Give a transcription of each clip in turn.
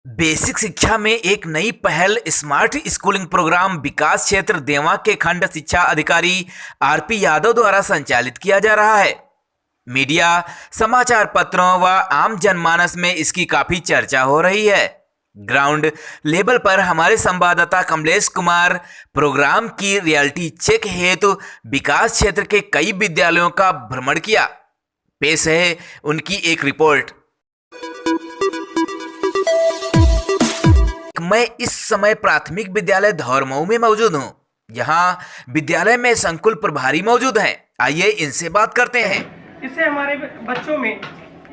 Basic शिक्षा में एक नई पहल स्मार्ट स्कूलिंग प्रोग्राम विकास क्षेत्र देवा के खंड शिक्षा अधिकारी आरपी यादव द्वारा संचालित किया जा रहा है। मीडिया, समाचार पत्रों व आम जनमानस में इसकी काफी चर्चा हो रही है। ग्राउंड लेवल पर हमारे संवाददाता कमलेश कुमार प्रोग्राम की रियलिटी चेक हेतु विकास क्षेत्र के कई विद्यालयों का भ्रमण किया। पेश है उनकी एक रिपोर्ट। मैं इस समय प्राथमिक विद्यालय धौरमऊ में मौजूद हूँ। यहाँ विद्यालय में संकुल प्रभारी मौजूद हैं। आइए इनसे बात करते हैं। इससे हमारे बच्चों में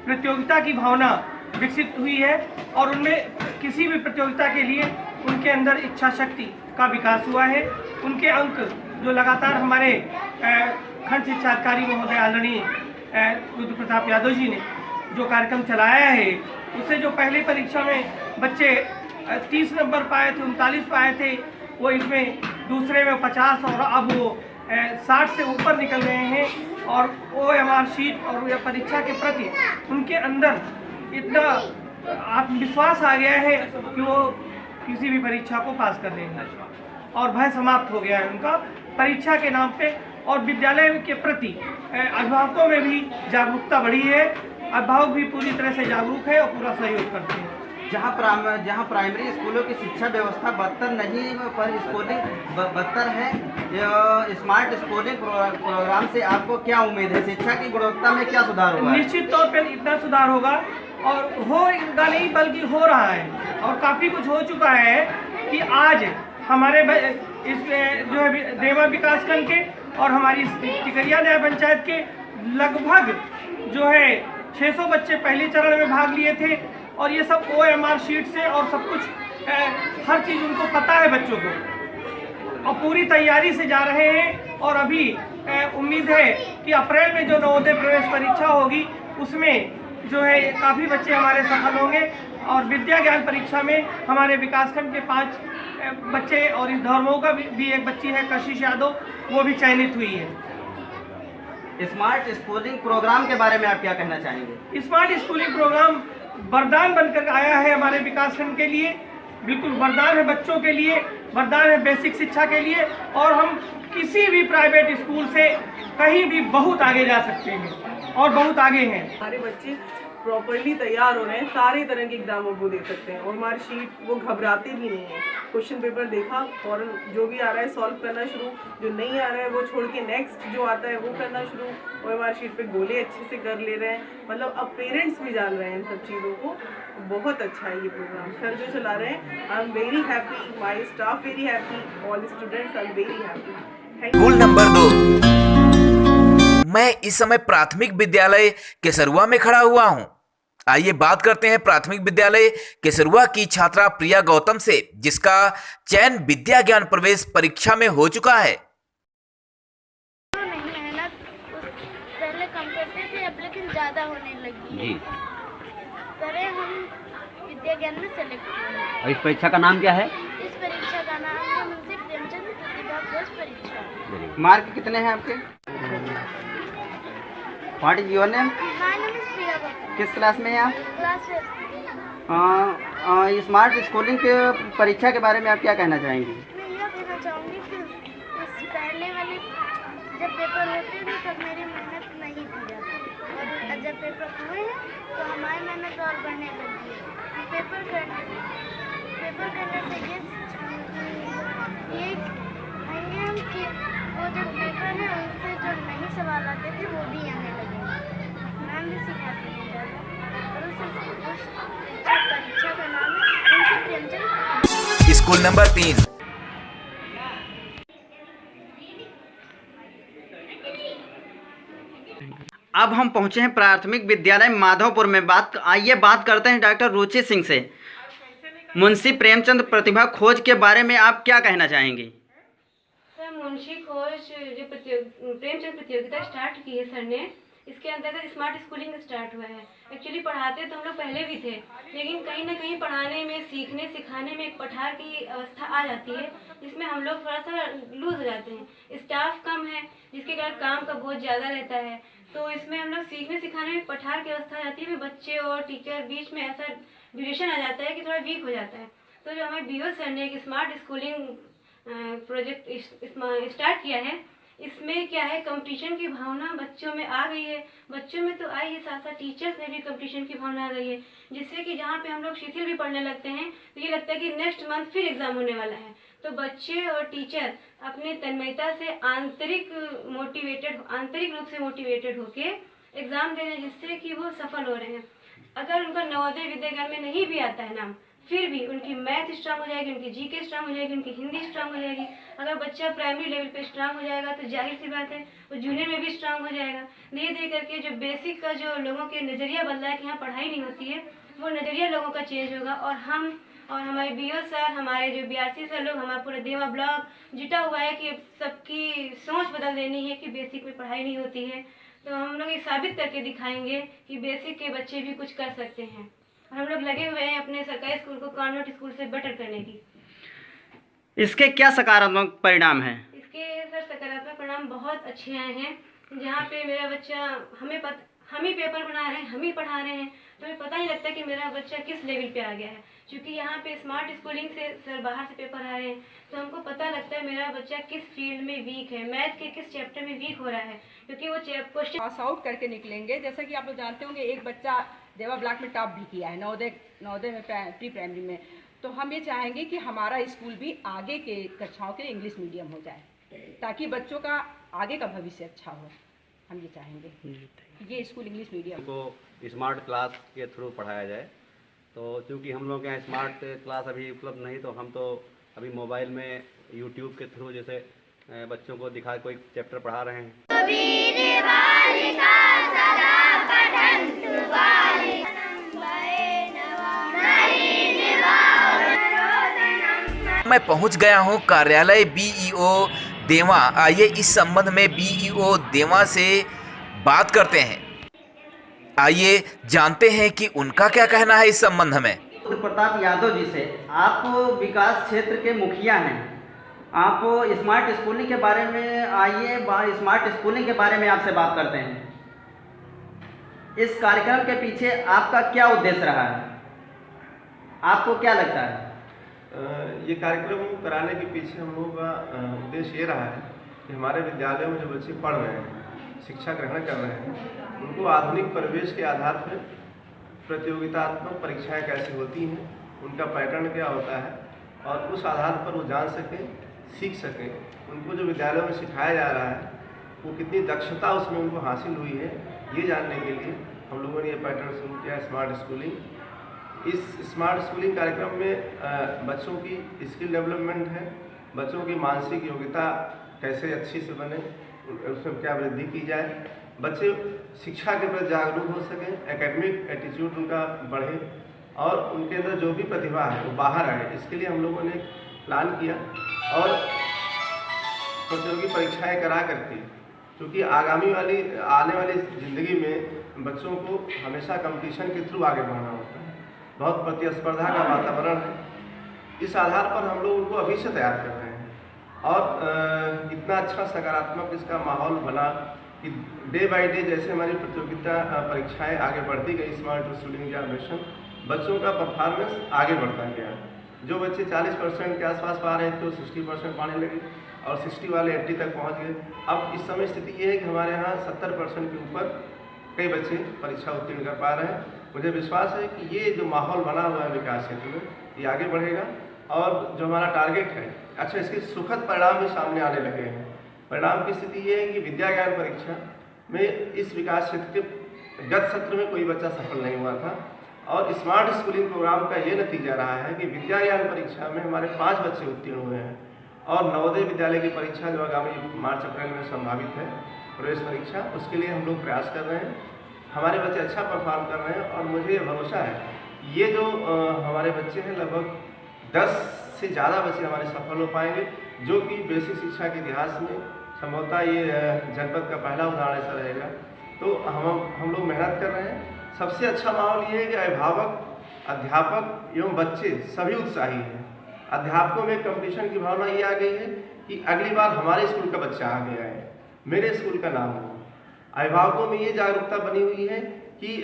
प्रतियोगिता की भावना विकसित हुई है और उनमें किसी भी प्रतियोगिता के लिए उनके अंदर इच्छा शक्ति का विकास हुआ है। उनके अंक जो लगातार हमारे खंड शिक्षा अधिकारी महोदय आदरणीय रुद्र प्रताप यादव जी ने जो कार्यक्रम चलाया है, उससे जो पहली परीक्षा में बच्चे 30 नंबर पाए थे, 39 पाए थे, वो इसमें दूसरे में 50 और अब वो 60 से ऊपर निकल गए हैं। और OMR शीट और यह परीक्षा के प्रति उनके अंदर इतना आत्मविश्वास आ गया है कि वो किसी भी परीक्षा को पास कर लेंगे और भय समाप्त हो गया है उनका परीक्षा के नाम पे। और विद्यालय के प्रति अभिभावकों में भी जागरूकता बढ़ी है। अभिभावक भी पूरी तरह से जागरूक है और पूरा सहयोग करते हैं। जहाँ प्राइमरी स्कूलों की शिक्षा व्यवस्था बदतर नहीं पर स्कूलिंग बदतर है, स्मार्ट स्कूलिंग प्रोग्राम से आपको क्या उम्मीद है? शिक्षा की गुणवत्ता में क्या सुधार होगा? निश्चित तौर पर इतना सुधार होगा और होगा नहीं बल्कि हो रहा है और काफ़ी कुछ हो चुका है कि आज हमारे इस जो है देवा विकासखंड के और हमारी टिकरिया न्याय पंचायत के लगभग जो है 600 बच्चे पहले चरण में भाग लिए थे और ये सब OMR शीट से और सब कुछ हर चीज़ उनको पता है बच्चों को और पूरी तैयारी से जा रहे हैं। और अभी उम्मीद है कि अप्रैल में जो नवोदय प्रवेश परीक्षा होगी उसमें जो है काफ़ी बच्चे हमारे सफल होंगे और विद्या ज्ञान परीक्षा में हमारे विकासखंड के 5 बच्चे और इस धर्मों का भी एक बच्ची है कशिश यादव, वो भी चयनित हुई है। स्मार्ट स्कूलिंग प्रोग्राम के बारे में आप क्या कहना चाहेंगे? स्मार्ट स्कूलिंग प्रोग्राम वरदान बनकर आया है हमारे विकासखंड के लिए। बिल्कुल वरदान है बच्चों के लिए, वरदान है बेसिक शिक्षा के लिए और हम किसी भी प्राइवेट स्कूल से कहीं भी बहुत आगे जा सकते हैं और बहुत आगे हैं। हमारे बच्चे प्रॉपरली तैयार हो रहे हैं, सारे तरह के एग्जामों को दे सकते हैं और हमारी शीट वो घबराते भी नहीं है। क्वेश्चन पेपर देखा और जो भी आ रहा है सॉल्व करना शुरू, जो नहीं आ रहा है वो छोड़ के नेक्स्ट जो आता है वो करना शुरू और हमारी शीट पे गोले अच्छे से कर ले रहे हैं। मतलब अब पेरेंट्स भी जान रहे हैं इन सब चीज़ों को। बहुत अच्छा है ये प्रोग्राम सर जो चला रहे हैं। I am very happy, my staff very happy, all students are very happy. School number 2। मैं इस समय प्राथमिक विद्यालय केसरुआ में खड़ा हुआ हूँ। आइए बात करते हैं प्राथमिक विद्यालय केसरुआ की छात्रा प्रिया गौतम से, जिसका चयन विद्या ज्ञान प्रवेश परीक्षा में हो चुका है। नहीं है ना, पहले कम करते थे अब लेकिन ज़्यादा होने लगी है। तरह हम विद्या ज्ञान में सेलेक्ट हुए। और इस परीक्षा का नाम क्या है? इस परीक्षा का नाम है मुंशी प्रेमचंद प्रतिभा खोज परीक्षा। मार्क कितने हैं आपके? What is your name? My name is Priya Gautam. किस क्लास में हैं आप? क्लास 5। स्मार्ट स्कूलिंग के परीक्षा के बारे में आप क्या कहना चाहेंगी? मैं यह कहना चाहूँगी कि इस पहले वाले जब पेपर होते थे तब मेरी मेहनत नहीं की जाती और जब पेपर हुए हैं तो हमारी मेहनत और बढ़ने लगी है। पेपर करने से ये आएंगे हम कि वो जो पेपर है उनसे जो नहीं सवाल आते थे वो भी आने लगे। मैम भी सिखाते हैं ज़्यादा और उस परीक्षा का नाम है मुंशी प्रेमचंद। School number 3। अब हम पहुंचे हैं प्राथमिक विद्यालय माधवपुर में। आइए बात करते हैं डॉक्टर रुचि सिंह से। मुंशी प्रेमचंद प्रतिभा खोज के बारे में आप क्या कहना चाहेंगी? सर मुंशी खोज जो प्रेमचंद प्रतियोगिता स्टार्ट की है सर ने, इसके अंतर्गत स्मार्ट स्कूलिंग स्टार्ट हुआ है। एक्चुअली पढ़ाते तो हम लोग पहले भी थे, लेकिन कहीं ना कहीं पढ़ाने में, सीखने सिखाने में एक पठार की अवस्था आ जाती है जिसमें हम लोग थोड़ा सा लूज हो जाते हैं। स्टाफ कम है जिसके कारण काम का बोझ ज़्यादा रहता है, तो इसमें हम लोग सीखने सिखाने में पठार की अवस्था आ जाती है। बच्चे और टीचर बीच में ऐसा ड्यूरेशन आ जाता है कि थोड़ा वीक हो जाता है। तो जो हमारे BO सर ने एक स्मार्ट स्कूलिंग प्रोजेक्ट स्टार्ट किया है, इसमें क्या है, कंपटीशन की भावना बच्चों में आ गई है। बच्चों में तो आई है, साथ साथ टीचर्स में भी कंपटीशन की भावना आ गई है, जिससे कि जहाँ पे हम लोग शिथिल भी पढ़ने लगते हैं तो ये लगता है कि नेक्स्ट मंथ फिर एग्जाम होने वाला है। तो बच्चे और टीचर अपने तन्मयता से आंतरिक रूप से मोटिवेटेड होके एग्जाम दे रहे हैं, जिससे कि वो सफल हो रहे हैं। अगर उनका नवोदय विद्यालय में नहीं भी आता है नाम, फिर भी उनकी मैथ स्ट्रांग हो जाएगी, उनकी GK स्ट्रांग हो जाएगी, उनकी हिंदी स्ट्रांग हो जाएगी। अगर बच्चा प्राइमरी लेवल पे स्ट्रांग हो जाएगा तो जाहिर सी बात है वो जूनियर में भी स्ट्रांग हो जाएगा। धीरे धीरे करके जो बेसिक का जो लोगों के नज़रिया बदला है कि यहाँ पढ़ाई नहीं होती है, वो नज़रिया लोगों का चेंज होगा। और हमारे BO सर, हमारे जो BRC सर लोग, हमारा पूरा देवा ब्लॉक जुटा हुआ है कि सबकी सोच बदल देनी है कि बेसिक में पढ़ाई नहीं होती है। तो हम लोग ये साबित करके दिखाएंगे कि बेसिक के बच्चे भी कुछ कर सकते हैं। और हम लोग लगे हुए हैं अपने सरकारी स्कूल को कॉन्वेंट स्कूल से बेटर करने की। इसके क्या सकारात्मक परिणाम हैं? इसके सर सकारात्मक परिणाम बहुत अच्छे आए हैं। जहाँ पे मेरा बच्चा, हम ही पेपर बना रहे हैं, हम ही पढ़ा रहे हैं, तो हमें पता नहीं लगता कि मेरा बच्चा किस लेवल पे आ गया है। क्योंकि यहाँ पे स्मार्ट स्कूलिंग से सर बाहर से पेपर आ रहे हैं, तो हमको पता लगता है मेरा बच्चा किस फील्ड में वीक है, मैथ के किस चैप्टर में वीक हो रहा है, क्योंकि वो क्वेश्चन पास आउट करके निकलेंगे। जैसा कि आप लोग जानते होंगे, एक बच्चा देवा ब्लॉक में टॉप भी किया है नवोदय में प्री प्राइमरी में। तो हम ये चाहेंगे कि हमारा स्कूल भी आगे के कक्षाओं के लिए इंग्लिश मीडियम हो जाए, ताकि बच्चों का आगे का भविष्य अच्छा हो। हम ये चाहेंगे ये स्कूल इंग्लिश मीडियम को स्मार्ट क्लास के थ्रू पढ़ाया जाए। तो चूँकि हम लोग के यहाँ स्मार्ट क्लास अभी उपलब्ध नहीं, तो हम तो अभी मोबाइल में यूट्यूब के थ्रू जैसे बच्चों को दिखा कोई चैप्टर पढ़ा रहे हैं। मैं पहुंच गया हूं कार्यालय BEO देवा। आइए इस संबंध में BEO देवा से बात करते हैं। आइए जानते हैं कि उनका क्या कहना है इस संबंध में। रुद्र प्रताप यादव जी से, आप विकास क्षेत्र के मुखिया हैं, आप स्मार्ट स्कूलिंग के बारे में, आइए स्मार्ट स्कूलिंग के बारे में आपसे बात करते हैं। इस कार्यक्रम के पीछे आपका क्या उद्देश्य रहा है, आपको क्या लगता है? ये कार्यक्रम कराने के पीछे हम लोगों का उद्देश्य ये रहा है कि हमारे विद्यालयों में जो बच्चे पढ़ रहे हैं, शिक्षा ग्रहण कर रहे हैं, उनको आधुनिक परिवेश के आधार पर प्रतियोगितात्मक परीक्षाएं कैसे होती हैं, उनका पैटर्न क्या होता है, और उस आधार पर वो जान सकें, सीख सकें। उनको जो विद्यालयों में सिखाया जा रहा है वो कितनी दक्षता उसमें उनको हासिल हुई है, ये जानने के लिए हम लोगों ने ये पैटर्न शुरू किया है स्मार्ट स्कूलिंग। इस स्मार्ट स्कूलिंग कार्यक्रम में बच्चों की स्किल डेवलपमेंट है, बच्चों की मानसिक योग्यता कैसे अच्छी से बने, उसमें क्या वृद्धि की जाए, बच्चे शिक्षा के प्रति जागरूक हो सकें, एकेडमिक एटीट्यूड उनका बढ़े और उनके अंदर जो भी प्रतिभा है वो बाहर आए। इसके लिए हम लोगों ने प्लान किया और प्रतियोगी परीक्षाएं करा करके, क्योंकि आने वाली ज़िंदगी में बच्चों को हमेशा कंपटीशन के थ्रू आगे बढ़ना होता है, बहुत प्रतिस्पर्धा का वातावरण है। इस आधार पर हम लोग उनको अभी से तैयार कर रहे हैं और इतना अच्छा सकारात्मक इसका माहौल बना कि डे बाय डे जैसे हमारी प्रतियोगिता परीक्षाएं आगे बढ़ती गई, स्मार्ट स्कूलिंग जनरेशन, बच्चों का परफॉर्मेंस आगे बढ़ता गया। जो बच्चे 40% के आसपास पा रहे थे तो 60% पाने लगे और 60 वाले 80 तक पहुंच गए। अब इस समय स्थिति ये है कि हमारे यहाँ 70% के ऊपर कई बच्चे परीक्षा उत्तीर्ण कर पा रहे हैं। मुझे विश्वास है कि ये जो माहौल बना हुआ है विकास क्षेत्र में, ये आगे बढ़ेगा और जो हमारा टारगेट है, अच्छा, इसके सुखद परिणाम भी सामने आने लगे हैं। परिणाम की स्थिति ये है कि विद्या ज्ञान परीक्षा में इस विकास क्षेत्र के गत सत्र में कोई बच्चा सफल नहीं हुआ था और स्मार्ट स्कूलिंग प्रोग्राम का ये नतीजा रहा है कि विद्या ज्ञान परीक्षा में हमारे 5 बच्चे उत्तीर्ण हुए हैं और नवोदय विद्यालय की परीक्षा जो आगामी मार्च अप्रैल में संभावित है प्रवेश परीक्षा, उसके लिए हम लोग प्रयास कर रहे हैं। हमारे बच्चे अच्छा परफॉर्म कर रहे हैं और मुझे भरोसा है ये जो हमारे बच्चे हैं लगभग 10 से ज़्यादा बच्चे हमारे सफल हो पाएंगे, जो कि बेसिक शिक्षा के इतिहास में संभवतः ये जनपद का पहला उदाहरण ऐसा रहेगा। तो हम लोग मेहनत कर रहे हैं। सबसे अच्छा माहौल ये है कि अभिभावक, अध्यापक एवं बच्चे सभी उत्साही हैं। अध्यापकों में कंपटीशन की भावना ये आ गई है कि अगली बार हमारे स्कूल का बच्चा आ गया है, मेरे स्कूल का नाम हो। अभिभावकों में ये जागरूकता बनी हुई है कि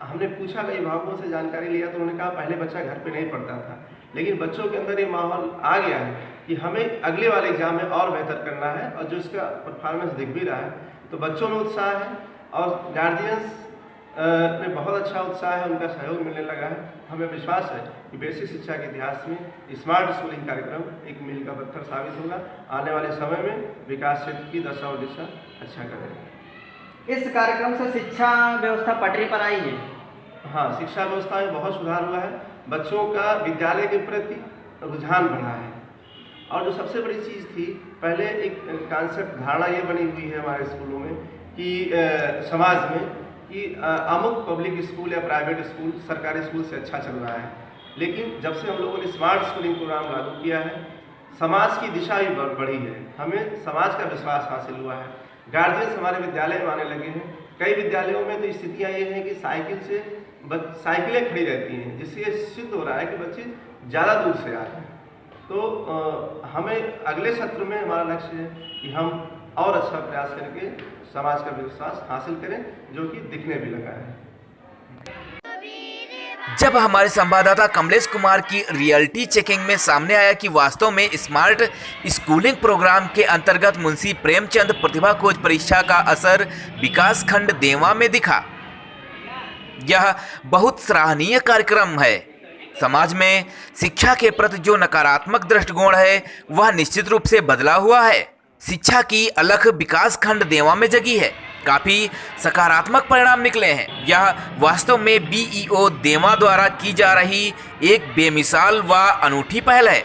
हमने पूछा कई अभिभावकों से जानकारी लिया तो उन्होंने कहा पहले बच्चा घर पे नहीं पढ़ता था, लेकिन बच्चों के अंदर ये माहौल आ गया है कि हमें अगले वाले एग्जाम में और बेहतर करना है, और जो इसका परफॉर्मेंस दिख भी रहा है तो बच्चों में उत्साह है और गार्जियंस में बहुत अच्छा उत्साह है, उनका सहयोग मिलने लगा है। हमें विश्वास है कि बेसिक शिक्षा के इतिहास में स्मार्ट स्कूलिंग कार्यक्रम एक मील का पत्थर साबित होगा। आने वाले समय में विकास क्षेत्र की दशा और दिशा अच्छा करेगा। इस कार्यक्रम से शिक्षा व्यवस्था पटरी पर आई है। हाँ, शिक्षा व्यवस्था में बहुत सुधार हुआ है। बच्चों का विद्यालय के प्रति रुझान बढ़ा है, और जो सबसे बड़ी चीज़ थी, पहले एक कॉन्सेप्ट धारणा ये बनी हुई है हमारे स्कूलों में कि समाज में कि अमुक पब्लिक स्कूल या प्राइवेट स्कूल सरकारी स्कूल से अच्छा चल रहा है, लेकिन जब से हम लोगों ने स्मार्ट स्कूलिंग प्रोग्राम लागू किया है, समाज की दिशा भी बढ़ी है, हमें समाज का विश्वास हासिल हुआ है। गार्जियंस हमारे विद्यालय में आने लगे हैं। कई विद्यालयों में तो स्थितियाँ ये हैं कि साइकिलें खड़ी रहती हैं, जिससे ये सिद्ध हो रहा है कि बच्चे ज़्यादा दूर से आ रहे हैं। तो हमें अगले सत्र में हमारा लक्ष्य है कि हम और अच्छा प्रयास करके समाज का विश्वास हासिल करें, जो कि दिखने भी लगा है। जब हमारे संवाददाता कमलेश कुमार की रियलिटी चेकिंग में सामने आया कि वास्तव में स्मार्ट स्कूलिंग प्रोग्राम के अंतर्गत मुंशी प्रेमचंद प्रतिभा खोज परीक्षा का असर विकास खंड देवा में दिखा। यह बहुत सराहनीय कार्यक्रम है। समाज में शिक्षा के प्रति जो नकारात्मक दृष्टिकोण है वह निश्चित रूप से बदला हुआ है। शिक्षा की अलख विकास खंड देवा में जगी है। काफी सकारात्मक परिणाम निकले हैं। यह वास्तव में बीईओ देवा द्वारा की जा रही एक बेमिसाल व अनूठी पहल है।